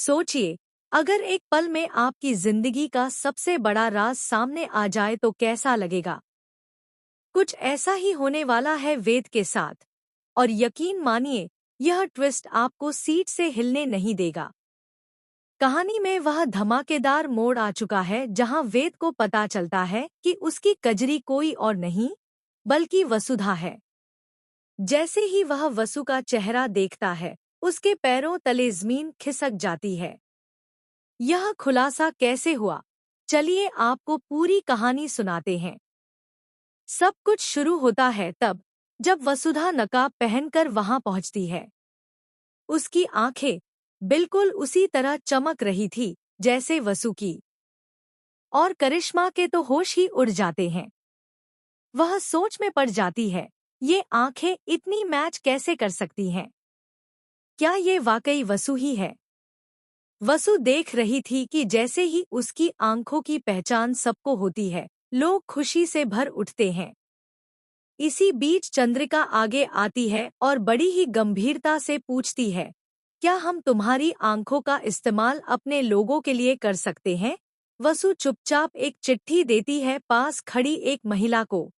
सोचिए, अगर एक पल में आपकी जिंदगी का सबसे बड़ा राज सामने आ जाए तो कैसा लगेगा। कुछ ऐसा ही होने वाला है वेद के साथ। और यकीन मानिए, यह ट्विस्ट आपको सीट से हिलने नहीं देगा। कहानी में वह धमाकेदार मोड़ आ चुका है जहां वेद को पता चलता है कि उसकी कजरी कोई और नहीं बल्कि वसुधा है। जैसे ही वह वसु का चेहरा देखता है, उसके पैरों तले जमीन खिसक जाती है। यह खुलासा कैसे हुआ? चलिए आपको पूरी कहानी सुनाते हैं। सब कुछ शुरू होता है तब जब वसुधा नकाब पहनकर वहां पहुंचती है। उसकी आंखें बिल्कुल उसी तरह चमक रही थी जैसे वसु की, और करिश्मा के तो होश ही उड़ जाते हैं। वह सोच में पड़ जाती है, ये आंखें इतनी मैच कैसे कर सकती हैं? क्या ये वाकई वसु ही है? वसु देख रही थी कि जैसे ही उसकी आंखों की पहचान सबको होती है, लोग खुशी से भर उठते हैं। इसी बीच चंद्रिका आगे आती है और बड़ी ही गंभीरता से पूछती है, क्या हम तुम्हारी आंखों का इस्तेमाल अपने लोगों के लिए कर सकते हैं? वसु चुपचाप एक चिट्ठी देती है पास खड़ी एक महिला को।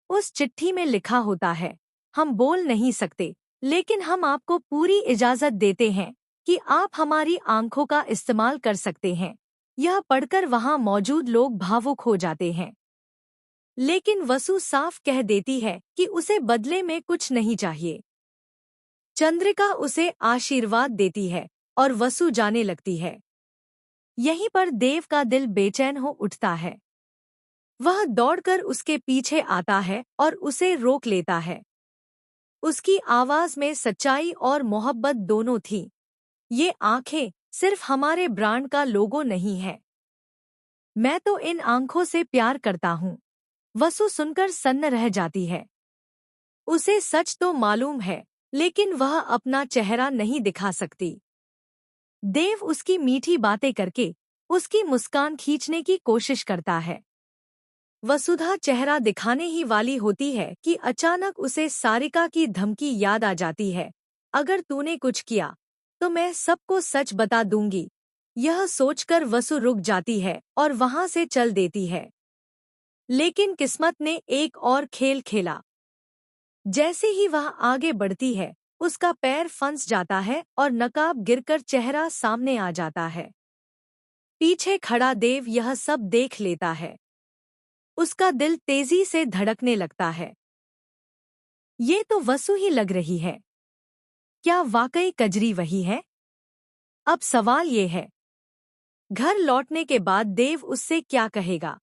उस चिट्ठी में लिखा होता है, हम बोल नहीं सकते, लेकिन हम आपको पूरी इजाजत देते हैं कि आप हमारी आंखों का इस्तेमाल कर सकते हैं। यह पढ़कर वहां मौजूद लोग भावुक हो जाते हैं। लेकिन वसु साफ कह देती है कि उसे बदले में कुछ नहीं चाहिए। चंद्रिका उसे आशीर्वाद देती है और वसु जाने लगती है। यहीं पर देव का दिल बेचैन हो उठता है। वह दौड़कर उसके पीछे आता है और उसे रोक लेता है। उसकी आवाज में सच्चाई और मोहब्बत दोनों थी। ये आंखें सिर्फ हमारे ब्रांड का लोगो नहीं है। मैं तो इन आंखों से प्यार करता हूँ। वसु सुनकर सन्न रह जाती है। उसे सच तो मालूम है, लेकिन वह अपना चेहरा नहीं दिखा सकती। देव उसकी मीठी बातें करके उसकी मुस्कान खींचने की कोशिश करता है। वसुधा चेहरा दिखाने ही वाली होती है कि अचानक उसे सारिका की धमकी याद आ जाती है, अगर तूने कुछ किया तो मैं सबको सच बता दूंगी। यह सोचकर वसु रुक जाती है और वहां से चल देती है। लेकिन किस्मत ने एक और खेल खेला। जैसे ही वह आगे बढ़ती है, उसका पैर फंस जाता है और नकाब गिरकर चेहरा सामने आ जाता है। पीछे खड़ा देव यह सब देख लेता है। उसका दिल तेजी से धड़कने लगता है। ये तो वसु ही लग रही है। क्या वाकई कजरी वही है? अब सवाल ये है, घर लौटने के बाद देव उससे क्या कहेगा?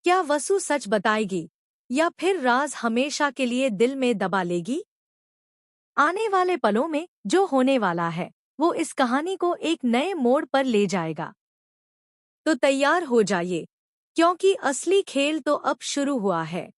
क्या वसु सच बताएगी या फिर राज हमेशा के लिए दिल में दबा लेगी? आने वाले पलों में जो होने वाला है, वो इस कहानी को एक नए मोड़ पर ले जाएगा। तो तैयार हो जाइए, क्योंकि असली खेल तो अब शुरू हुआ है।